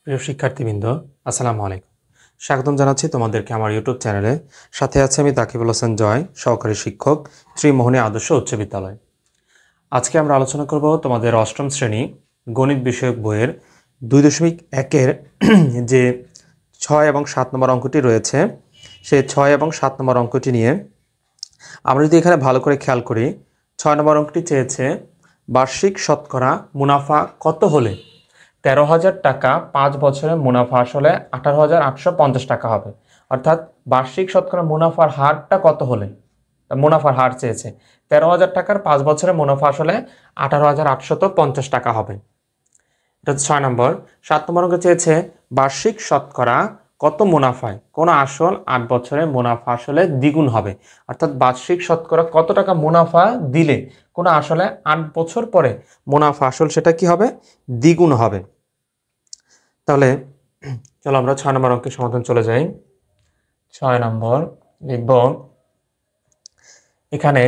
প্রিয় শিক্ষার্থীবৃন্দ, আসসালামু আলাইকুম। স্বাগতম জানাচ্ছি তোমাদেরকে আমার ইউটিউব চ্যানেলে। সাথে আছে আমি তাকিবুল হোসেন জয়, সহকারী শিক্ষক, শ্রীমোহনী আদর্শ উচ্চ বিদ্যালয়। আজকে আমরা আলোচনা করব তোমাদের অষ্টম শ্রেণী গণিত বিষয়ক বইয়ের 2.1-এর যে 6 এবং 7 নম্বর অঙ্কটি রয়েছে, সেই 6 এবং 7 নম্বর অঙ্কটি নিয়ে আমরা যদি এখানে ভালো করে খেয়াল করি, 6 নম্বর অঙ্কটি চেয়েছে বার্ষিক শতকরা মুনাফা কত হলে 13,000 টাকা 5 বছরে মুনাফা আসলে 18,850 টাকা হবে। অর্থাৎ বার্ষিক শতকরা মুনাফার হারটা কত হলে, মুনাফার হার চেয়েছে 13,000 টাকার 5 বছরে মুনাফা আসলে 18,850 টাকা হবে। এটা হচ্ছে 6 নম্বর। 7 নম্বর অঙ্ক চেয়েছে বার্ষিক শতকরা কত মুনাফায় কোন আসল 8 বছরে মুনাফা আসলে দ্বিগুণ হবে। অর্থাৎ বার্ষিক শতকরা কত টাকা মুনাফা দিলে কোন আসলে 8 বছর পরে মুনাফা আসল সেটা কি হবে, দ্বিগুণ হবে। তাহলে চলো আমরা 6 নম্বর অঙ্কের সমাধান চলে যাই। 6 নম্বর লিখব, এখানে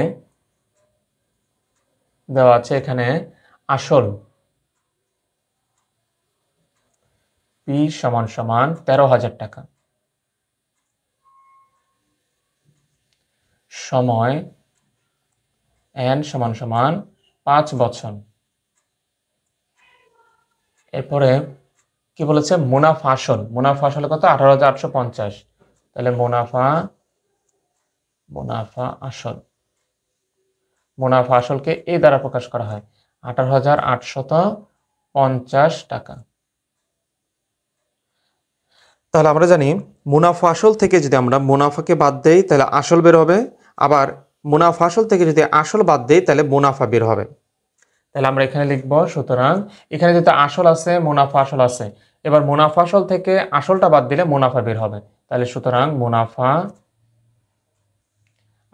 দেওয়া আছে এখানে আসল পি সমান সমান 13,000 টাকা, সময় এন সমান সমান 5 বছর। এরপরে কি বলেছে, মুনাফা আসল, মুনাফা আসলে কত 18,850। তাহলে মুনাফা আসল, মুনাফা আসলকে এই দ্বারা প্রকাশ করা হয় 18,850 টাকা। তাহলে আমরা জানি মুনাফা আসল থেকে যদি আমরা মুনাফাকে বাদ দেই তাহলে আসল বের হবে, আবার মুনাফা আসল থেকে যদি আসল বাদ দেই তাহলে মুনাফা বের হবে। তাহলে আমরা এখানে লিখব, সুতরাং এখানে যেহেতু আসল আছে মুনাফা আসল আছে, এবার মুনাফা আসল থেকে আসলটা বাদ দিলে মুনাফা বের হবে। তাহলে সুতরাং মুনাফা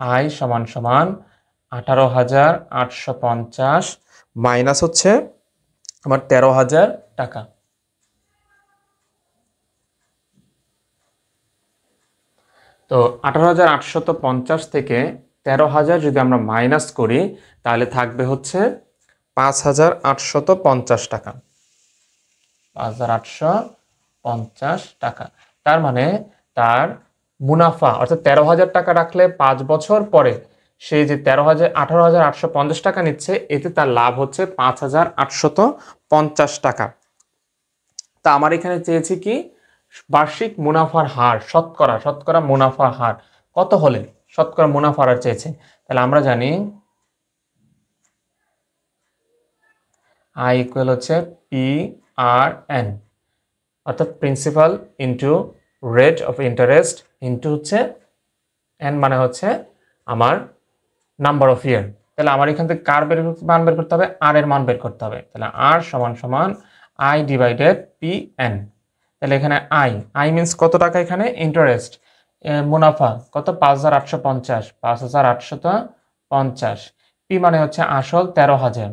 আয় সমান সমান 18,850 মাইনাস হচ্ছে আমার 13,000 টাকা। তো 18,850 থেকে 13,000 যদি আমরা মাইনাস করি তাহলে থাকবে হচ্ছে 5,850 টাকা, 5,850 টাকা। তার মানে তার মুনাফা অর্থাৎ 13,000 টাকা রাখলে 5 বছর পরে সে যে 18,850 টাকা নিচ্ছে, এতে তার লাভ হচ্ছে 5,850 টাকা। তা আমার এখানে চেয়েছি কি, বার্ষিক মুনাফার হার, শতকরা মুনাফার হার কত হলে শতকরা মুনাফার হার চেয়েছে। তাহলে আমরা জানি আই ইকুয়াল হচ্ছে পি আর এন, অর্থাৎ principal into rate of interest into হচ্ছে এন মানে হচ্ছে আমার নাম্বার অফ ইয়ার। তাহলে আমার এখান থেকে কার মান বের করতে হবে, আর এর মান বের করতে হবে। তাহলে আর সমান সমান আই ডিভাইডেড পি এন। তাহলে এখানে আই মিনস কত টাকা, এখানে ইন্টারেস্ট, মুনাফা কত 5,850, 5,850, পি মানে হচ্ছে আসল 13,000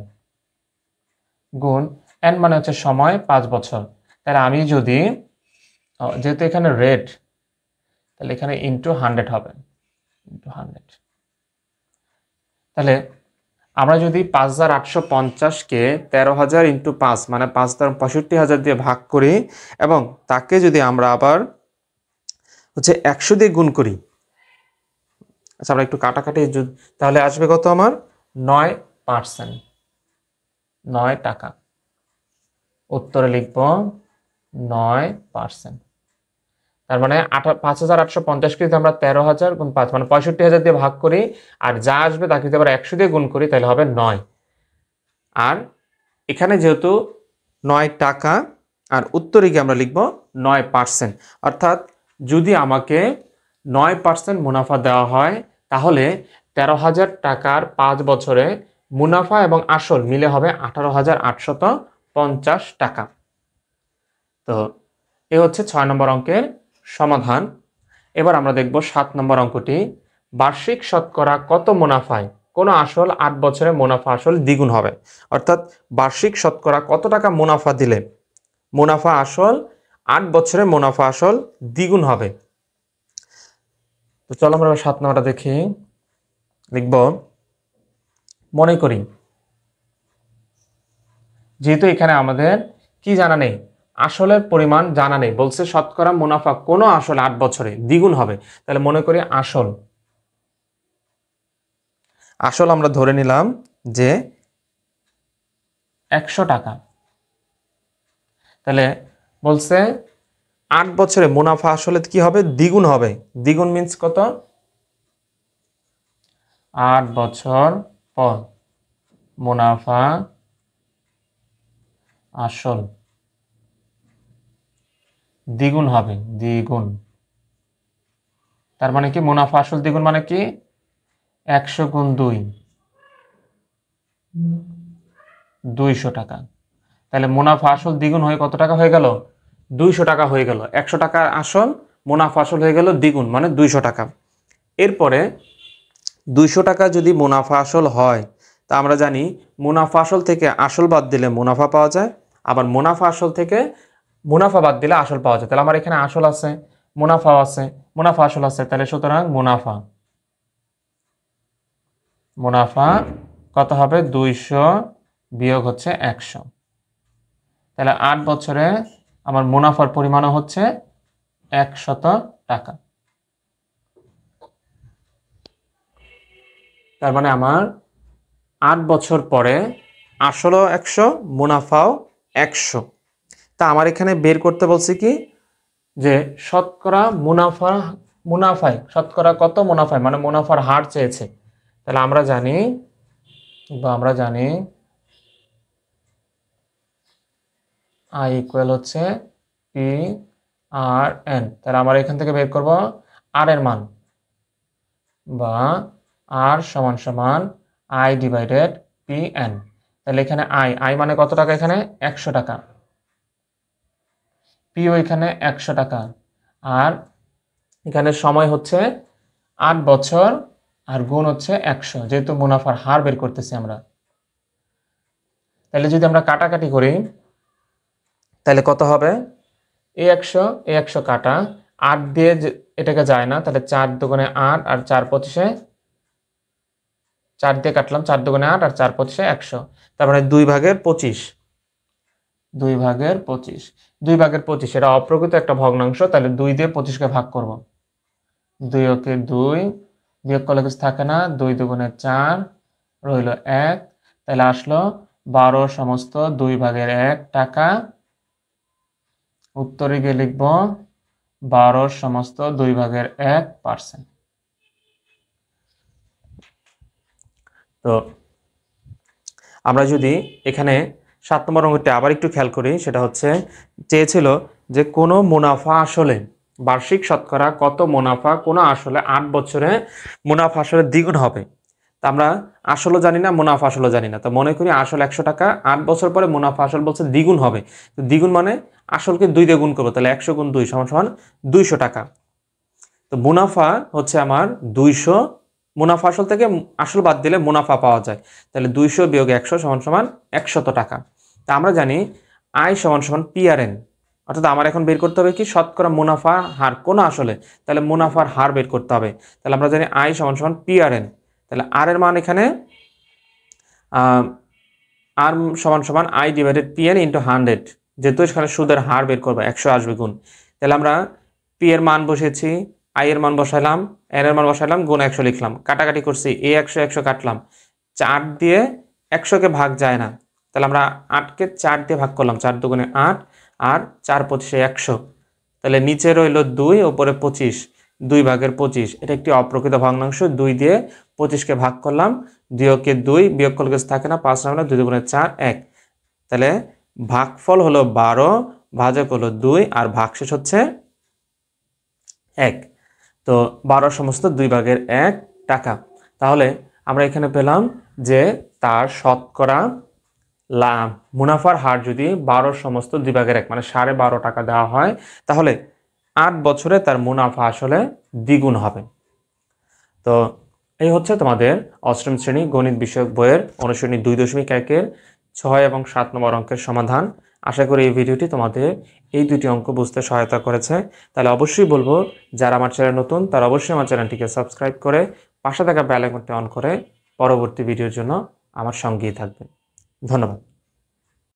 গুণ এন মানে হচ্ছে সময় 5 বছর। তাহলে আমি যদি যেহেতু এখানে রেট, তাহলে এখানে ইন্টু 100 হবে, ইন্টু 100। তাহলে আমরা যদি 5,850-কে 13,000 ইন্টু 5 মানে 5,65,000 দিয়ে ভাগ করি এবং তাকে যদি আমরা আবার হচ্ছে 100 দিয়ে গুণ করি, আচ্ছা আমরা একটু কাটাকাটি, তাহলে আসবে কত আমার 9%, 9 টাকা। উত্তরে লিখব 9%। তার মানে 5,850-কে যদি আমরা 13,000 গুণ 5 মানে 65,000 দিয়ে ভাগ করি, আর যা আসবে তাকে যদি আবার 100 দিয়ে গুণ করি তাহলে হবে 9। আর এখানে যেহেতু 9 টাকা আর উত্তরে গিয়ে আমরা লিখব 9%। অর্থাৎ যদি আমাকে 9% মুনাফা দেওয়া হয় তাহলে 13,000 টাকার 5 বছরে মুনাফা এবং আসল মিলে হবে 18,850 টাকা। তো এ হচ্ছে 6 নম্বর অঙ্কের সমাধান। এবার আমরা দেখব 7 নম্বর অঙ্কটি, বার্ষিক শতকরা কত মুনাফায় কোন আসল 8 বছরে মুনাফা আসল দ্বিগুণ হবে। অর্থাৎ বার্ষিক শতকরা কত টাকা মুনাফা দিলে মুনাফা আসল 8 বছরে মুনাফা আসল দ্বিগুণ হবে। তো চলো আমরা 7 নম্বরটা দেখি। লিখব, মনে করি যেহেতু এখানে আমাদের কি জানা নেই, আসলের পরিমাণ জানা নেই, বলছে শতকরা মুনাফা কোনো আসলে 8 বছরে দ্বিগুণ হবে। তাহলে মনে করি আসল আমরা ধরে নিলাম যে 100 টাকা। তাহলে বলছে 8 বছরে মুনাফা আসলে কি হবে? দ্বিগুণ হবে। দ্বিগুণ মিন্স কত? 8 বছর পর মুনাফা আসল দ্বিগুণ হবে। দ্বিগুণ তার মানে কি? মুনাফা আসল দ্বিগুণ মানে কি? 100 গুণ 2, 200 টাকা। তাহলে মুনাফা আসল দ্বিগুণ হয়ে কত টাকা হয়ে গেল? 200 টাকা হয়ে গেল। 100 টাকার আসল, মুনাফা আসল হয়ে গেল দ্বিগুণ, মানে 200 টাকা। এরপরে 200 টাকা যদি মুনাফা আসল হয়, তা আমরা জানি মুনাফা আসল থেকে আসল বাদ দিলে মুনাফা পাওয়া যায়, আবার মুনাফা আসল থেকে মুনাফা বাদ দিলে আসল পাওয়া যায়। তাহলে আমার এখানে আসল আছে, মুনাফাও আছে, মুনাফা আসল আছে। তাহলে সুতরাং মুনাফা কত হবে? 200 বিয়োগ হচ্ছে 100। তাহলে 8 বছরে আমার মুনাফার পরিমাণও হচ্ছে 100 টাকা। তার মানে আমার 8 বছর পরে আসলও 100, মুনাফাও 100। তা আমার এখানে বের করতে বলছি কি, যে শতকরা মুনাফায় শতকরা কত মুনাফায়, মানে মুনাফার হার চেয়েছে। তাহলে আমরা জানি I ইকুয়াল হচ্ছে PRN। তাহলে আমরা এখান থেকে বের করব আর এর মান, বা R সমান সমান I ডিভাইডেড PN। তাহলে এখানে I মানে কত টাকা? এখানে 100 টাকা। পিও এখানে 100 টাকা। আর এখানে সময় হচ্ছে 8 বছর, আর গুণ হচ্ছে 100, যেহেতু মুনাফার হার বের করতেছি আমরা। তাহলে যদি আমরা কাটাকাটি করি তাহলে কত হবে? এই 100 কাটা, 8 দিয়ে এটাকে যায় না, তাহলে 4 দুগুণে 8 আর 4 পঁচিশে 4 দিয়ে কাটলাম, 4 দুগুণে 8 আর 4 পঁচিশে 100। তার মানে 2 ভাগের 25। 2 ভাগের 25 এটা অপ্রকৃত একটা ভগ্নাংশ। তাহলে 2 দিয়ে 25কে ভাগ করব। 2 ওকে 2, বিয়োগ করলে কিছু থাকে না, 2 দুগুণে 4, রইল 1। তাহলে আসলো 12 সমস্ত 2 ভাগের 1 টাকা। উত্তরে গিয়ে লিখব 12 সমস্ত 2 ভাগের 1%। তো আমরা যদি এখানে 7 নম্বর অঙ্কটি আবার একটু খেয়াল করি, সেটা হচ্ছে চেয়েছিল যে কোনো মুনাফা আসলে বার্ষিক শতকরা কত মুনাফা কোনো আসলে 8 বছরে মুনাফা আসলে দ্বিগুণ হবে। তা আমরা আসলও জানি না, মুনাফা আসলও জানি না। তো মনে করি আসল 100 টাকা, 8 বছর পরে মুনাফা আসল বলছে দ্বিগুণ হবে। তো দ্বিগুণ মানে আসলকে 2 দিয়ে গুণ করবো, তাহলে 100 গুণ 2 সমান সমান 200 টাকা। তো মুনাফা হচ্ছে আমার 200, মুনাফা আসল থেকে আসল বাদ দিলে মুনাফা পাওয়া যায়। তাহলে 200 বিয়োগ 100 সমান সমান 100 টাকা। তা আমরা জানি I সমান সমান PRN, অর্থাৎ আমার এখন বের করতে হবে কি? শতকরা মুনাফা হার কোনো আসলে। তাহলে মুনাফার হার বের করতে হবে। তাহলে আমরা জানি I সমান সমান PRN। তাহলে আর এর মান এখানে আর সমান সমান I ডিভাইডেড PN ইন্টু 100, যেহেতু এখানে সুদের হার বের করবো, 100 আসবে গুণ। তাহলে আমরা P এর মান বসিয়েছি, I এর মান বসাইলাম, N এর মান বসাইলাম, গুণ 100 লিখলাম, কাটাকাটি করছি, এই 100 কাটলাম, 4 দিয়ে 100কে ভাগ যায় না। তাহলে আমরা 8কে 4 দিয়ে ভাগ করলাম, 4 দুগুণে 8 আর 4 পঁচিশে 100। তাহলে নিচে রইল 2, ওপরে 25, 2 ভাগের 25। এটা একটি অপ্রকৃত ভগ্নাংশ। 2 দিয়ে 25কে ভাগ করলাম, 2 ওকে 2, বিয়োগ করলে কিছু থাকে না, 5 নামলে 2 দুগুণে 4, 1। তাহলে ভাগফল হলো 12, ভাজক হলো 2, আর ভাগশেষ হচ্ছে 1। তো 12 সমস্ত 2 ভাগের 1 টাকা। তাহলে আমরা এখানে পেলাম যে তার শতকরা মুনাফার হার যদি 12 সমস্ত 2 ভাগের 1 মানে 12.5 টাকা দেওয়া হয়, তাহলে 8 বছরে তার মুনাফা আসলে দ্বিগুণ হবে। তো এই হচ্ছে তোমাদের অষ্টম শ্রেণী গণিত বিষয়ক বইয়ের অনুশীলনী 2.1-এর 6 এবং 7 নম্বর অঙ্কের সমাধান। আশা করি এই ভিডিওটি তোমাদের এই দুটি অঙ্ক বুঝতে সহায়তা করেছে। তাহলে অবশ্যই বলবো, যারা আমার চ্যানেল নতুন তারা অবশ্যই আমার চ্যানেলটিকে সাবস্ক্রাইব করে পাশে থাকা বেল আইকনটি অন করে পরবর্তী ভিডিওর জন্য আমার সঙ্গেই থাকবে। ধন্যবাদ।